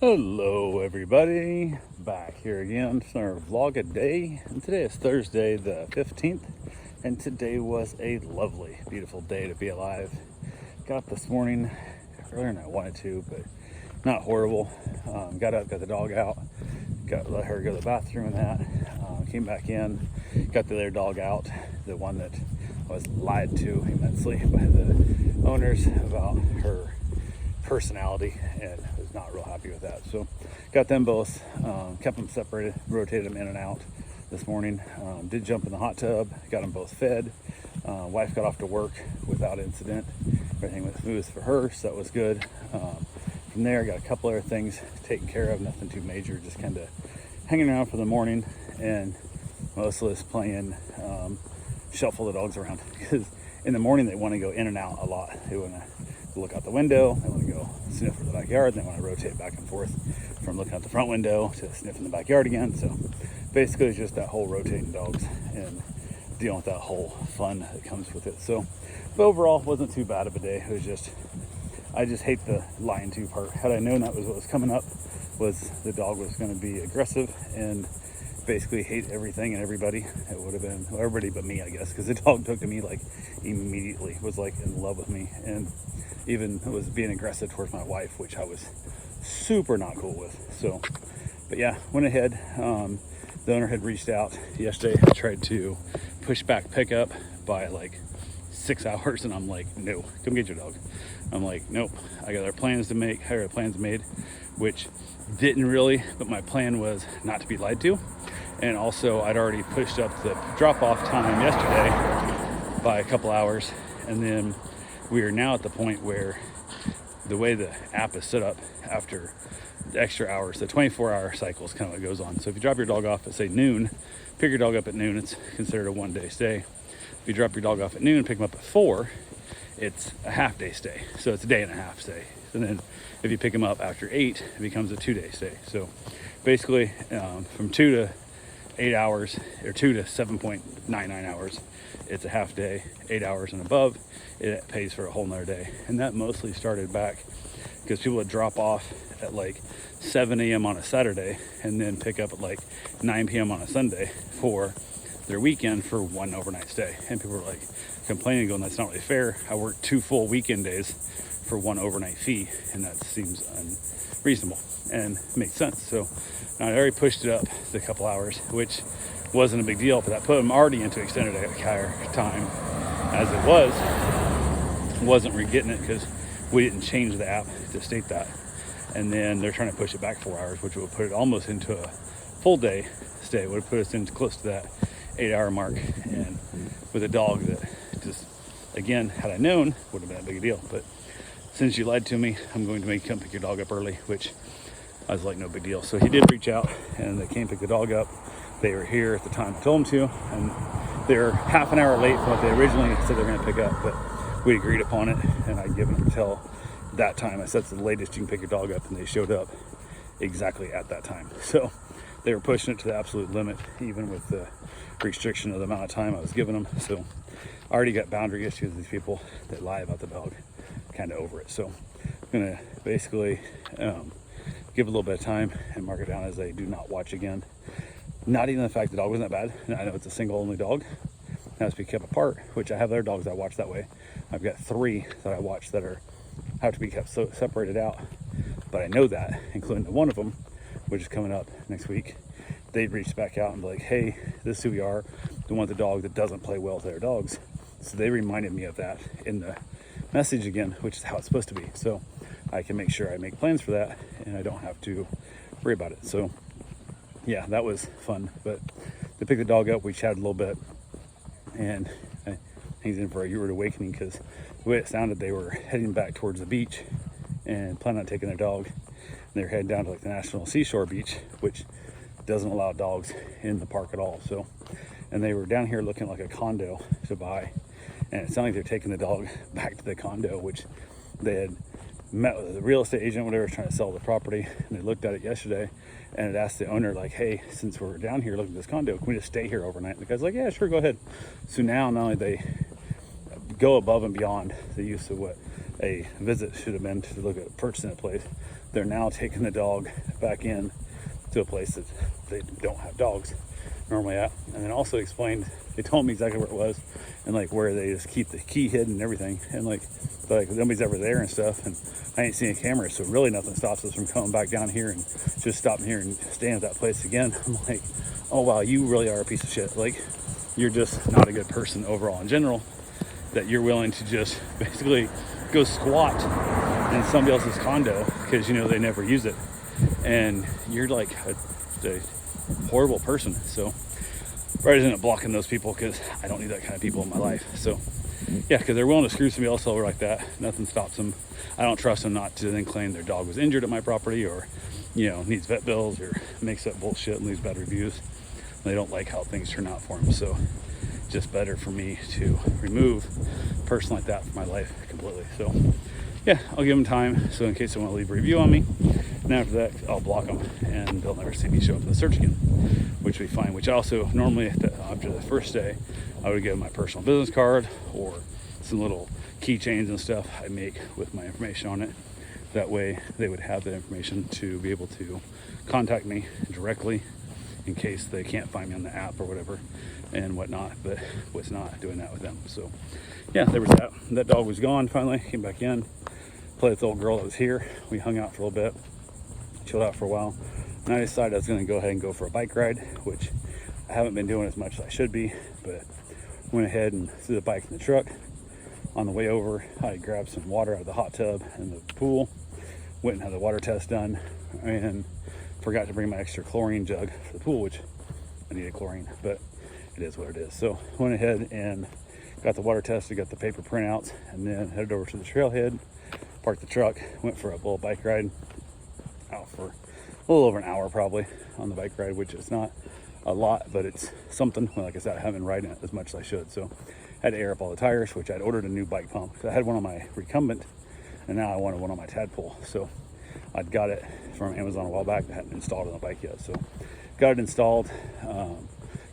Hello everybody, back here again for our vlog a day, and today is Thursday the 15th, and today was a lovely, beautiful day to be alive. Got up this morning earlier than I wanted to, but not horrible. Got up, got the dog out, let her go to the bathroom and that, came back in, got the other dog out, the one that I was lied to immensely by the owners about her personality, and was not real happy with that. So got them both, kept them separated, rotated them in and out this morning. Did jump in the hot tub, got them both fed. Wife got off to work without incident. Everything went smooth for her, so that was good. From there, got a couple other things taken care of, nothing too major, just kind of hanging around for the morning, and mostly just playing shuffle the dogs around, because in the morning they want to go in and out a lot. They want to look out the window, they want to go sniff for the backyard, they want to rotate back and forth from looking out the front window to sniff in the backyard again. So basically it's just that whole rotating dogs and dealing with that whole fun that comes with it. So, but overall wasn't too bad of a day. It was just, I just hate the lying to part. Had I known that was what was coming up, was the dog was going to be aggressive and basically hate everything and everybody, it would have been, well, everybody but me, I guess, because the dog took to me like immediately, was like in love with me, and even was being aggressive towards my wife, which I was super not cool with. So, but yeah, went ahead. The owner had reached out yesterday. I tried to push back pickup by like 6 hours, and I'm like, no, come get your dog. I'm like, nope, I got other plans to make. I got plans made, which didn't really, but my plan was not to be lied to. And also I'd already pushed up the drop-off time yesterday by a couple hours, and then we are now at the point where the way the app is set up, after the extra hours, the 24-hour cycle is kind of what goes on. So if you drop your dog off at say noon, pick your dog up at noon, it's considered a one-day stay. If you drop your dog off at noon, pick them up at 4, it's a half-day stay. So it's a day and a half stay. And then if you pick them up after 8, it becomes a 2-day stay. So basically from 2 to 8 hours, or 2 to 7.99 hours, it's a half day. 8 hours and above, it pays for a whole nother day. And that mostly started back because people would drop off at like 7 a.m. on a Saturday and then pick up at like 9 p.m. on a Sunday for their weekend for one overnight stay. And people were like complaining, going, that's not really fair. I work 2 full weekend days for one overnight fee, and that seems unreasonable and makes sense. So I already pushed it up to a couple hours, which wasn't a big deal, but that put them already into extended higher time as it was. Wasn't re-getting it because we didn't change the app to state that. And then they're trying to push it back 4 hours, which would put it almost into a full day stay. It would have put us into close to that 8-hour mark. And with a dog that just, again, had I known, would have been a big deal. But since you lied to me, I'm going to make you come pick your dog up early, which I was like, no big deal. So he did reach out, and they came pick the dog up. They were here at the time I told them to, and they're half an hour late from what they originally said they were going to pick up, but we agreed upon it, and I'd given them until that time. I said, it's the latest you can pick your dog up, and they showed up exactly at that time. So they were pushing it to the absolute limit, even with the restriction of the amount of time I was giving them. So I already got boundary issues with these people that lie about the dog, kind of over it. So I'm going to basically give a little bit of time and mark it down as a do not watch again. Not even the fact the dog wasn't that bad. I know it's a single only dog, it has to be kept apart, which I have other dogs I watch that way. I've got 3 that I watch that have to be kept separated out, but I know that, including the one of them, which is coming up next week. They'd reach back out and be like, hey, this is who we are. We want the dog that doesn't play well with their dogs. So they reminded me of that in the message again, which is how it's supposed to be. So I can make sure I make plans for that, and I don't have to worry about it. So yeah, that was fun. But to pick the dog up, we chatted a little bit, and he's in for a rude awakening, because the way it sounded, they were heading back towards the beach and planning on taking their dog. And they're heading down to like the National Seashore Beach, which doesn't allow dogs in the park at all. So, and they were down here looking like a condo to buy, and it sounded like they're taking the dog back to the condo, which they had met with the real estate agent, whatever, trying to sell the property. And they looked at it yesterday, and it asked the owner, like, hey, since we're down here looking at this condo, can we just stay here overnight? And the guy's like, yeah, sure, go ahead. So now, not only they go above and beyond the use of what a visit should have been to look at purchasing a place, they're now taking the dog back in to a place that they don't have dogs normally at. And then also explained, they told me exactly where it was and like where they just keep the key hidden and everything, and like nobody's ever there and stuff, and I ain't seeing cameras, so really nothing stops us from coming back down here and just stopping here and staying at that place again. I'm like, oh wow, you really are a piece of shit. Like, you're just not a good person overall in general, that you're willing to just basically go squat in somebody else's condo because you know they never use it, and you're like a horrible person. So I ended up blocking those people because I don't need that kind of people in my life. So yeah, because they're willing to screw somebody else over like that. Nothing stops them. I don't trust them not to then claim their dog was injured at my property, or you know, needs vet bills, or makes up bullshit and leaves bad reviews. They don't like how things turn out for them. So just better for me to remove a person like that from my life completely. So yeah, I'll give them time, so in case they want to leave a review on me, and after that I'll block them and they'll never see me show up in the search again, which would be fine. Which also normally after the first day I would give them my personal business card or some little keychains and stuff I make with my information on it. That way they would have the information to be able to contact me directly in case they can't find me on the app or whatever and whatnot, but was not doing that with them. So yeah, there was that. That dog was gone finally, came back in, played with the old girl that was here. We hung out for a little bit, chilled out for a while, and I decided I was going to go ahead and go for a bike ride, which I haven't been doing as much as I should be, but went ahead and threw the bike in the truck. On the way over, I grabbed some water out of the hot tub in the pool, went and had the water test done, and forgot to bring my extra chlorine jug for the pool, which I needed chlorine, but it is what it is. So went ahead and got the water tested, got the paper printouts, and then headed over to the trailhead, parked the truck, went for a little bike ride, out for a little over an hour probably on the bike ride, which is not a lot, but it's something. Well, like I said, I haven't been riding it as much as I should, so I had to air up all the tires, which I'd ordered a new bike pump. I had one on my recumbent, and now I wanted one on my Tadpole. So I'd got it from Amazon a while back. I hadn't installed it on the bike yet, so got it installed.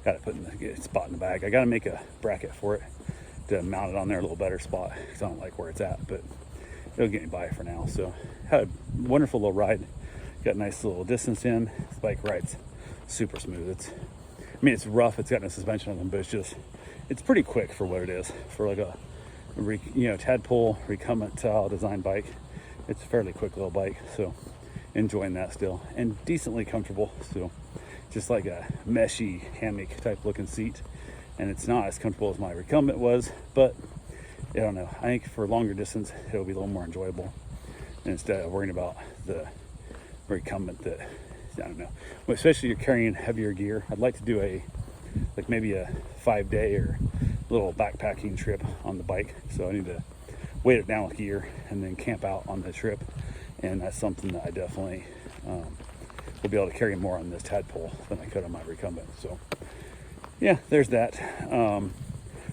Got it put in the spot in the bag. I got to make a bracket for it to mount it on there, a little better spot, because I don't like where it's at, but it'll get me by for now. So had a wonderful little ride. Got a nice little distance in. This bike ride's super smooth. It's rough. It's got no suspension on them, but it's pretty quick for what it is. For like a Tadpole recumbent style design bike, it's a fairly quick little bike. So enjoying that still, and decently comfortable. So just like a meshy hammock type looking seat, and it's not as comfortable as my recumbent was, but I don't know, I think for longer distance it'll be a little more enjoyable, and instead of worrying about the recumbent that, I don't know, well, especially if you're carrying heavier gear. I'd like to do maybe a 5-day or little backpacking trip on the bike, so I need to weight it down with gear and then camp out on the trip, and that's something that I definitely will be able to carry more on this Tadpole than I could on my recumbent. So yeah, there's that.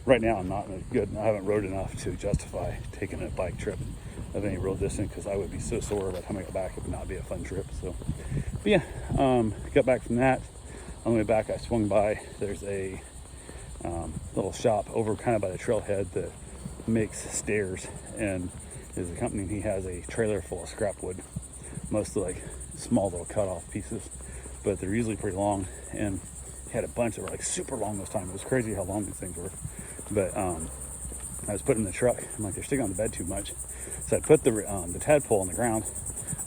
Right now I'm not I haven't rode enough to justify taking a bike trip of any real distance, because I would be so sore by the time I got back. It would not be a fun trip. So but yeah, got back from that. On the way back I swung by, there's a little shop over kind of by the trailhead that makes stairs, and is a company, and he has a trailer full of scrap wood, mostly like small little cut off pieces, but they're usually pretty long, and he had a bunch that were like super long this time. It was crazy how long these things were. But I was putting in the truck, I'm like, they're sticking on the bed too much, so I put the Tadpole on the ground,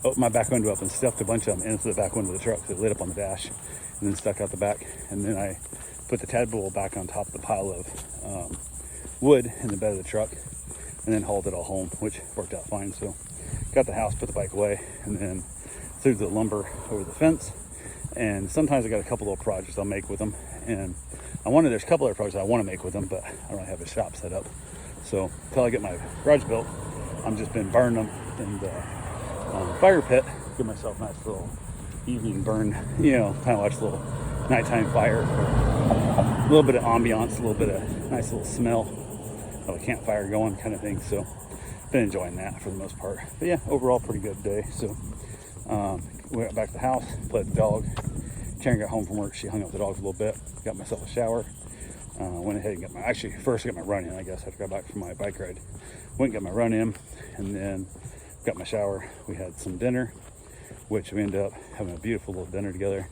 opened my back window up and stuffed a bunch of them into the back window of the truck, so it lit up on the dash and then stuck out the back. And then I put the Tadpole back on top of the pile of wood in the bed of the truck, and then hauled it all home, which worked out fine. So got the house, put the bike away, and then threw the lumber over the fence. And sometimes I got a couple little projects I'll make with them, and there's a couple other projects I want to make with them, but I don't really have a shop set up. So until I get my garage built, I'm just been burning them in the fire pit, give myself a nice little evening burn, kind of watch a little nighttime fire, a little bit of ambiance, a little bit of nice little smell of a campfire going kind of thing. So been enjoying that for the most part. But yeah, overall pretty good day. So we got back to the house, played with the dog. Karen got home from work, she hung up the dogs a little bit, got myself a shower, went ahead and first got my run in, I guess, after I got back from my bike ride. Went and got my run in, and then got my shower. We had some dinner, which we ended up having a beautiful little dinner together.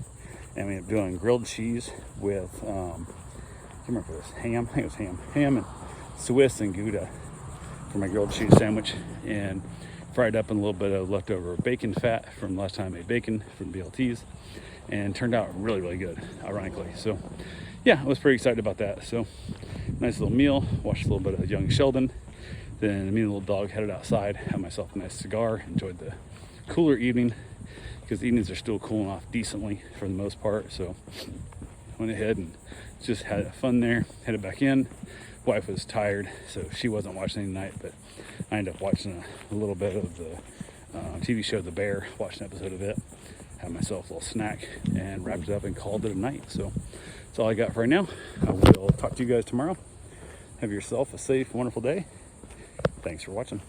And we ended up doing grilled cheese with, I can't remember if it was ham. I think it was ham and Swiss and Gouda for my grilled cheese sandwich, and fried up in a little bit of leftover bacon fat from last time I made bacon from BLTs, and turned out really, really good, ironically. So yeah, I was pretty excited about that. So nice little meal, watched a little bit of Young Sheldon, then me and the little dog headed outside, had myself a nice cigar, enjoyed the cooler evening, because the evenings are still cooling off decently for the most part. So went ahead and just had fun there, headed back in. Wife was tired, so she wasn't watching any tonight, but I ended up watching a little bit of the TV show The Bear, watched an episode of it, had myself a little snack, and wrapped it up and called it a night. So that's all I got for right now. I will talk to you guys tomorrow. Have yourself a safe, wonderful day. Thanks for watching.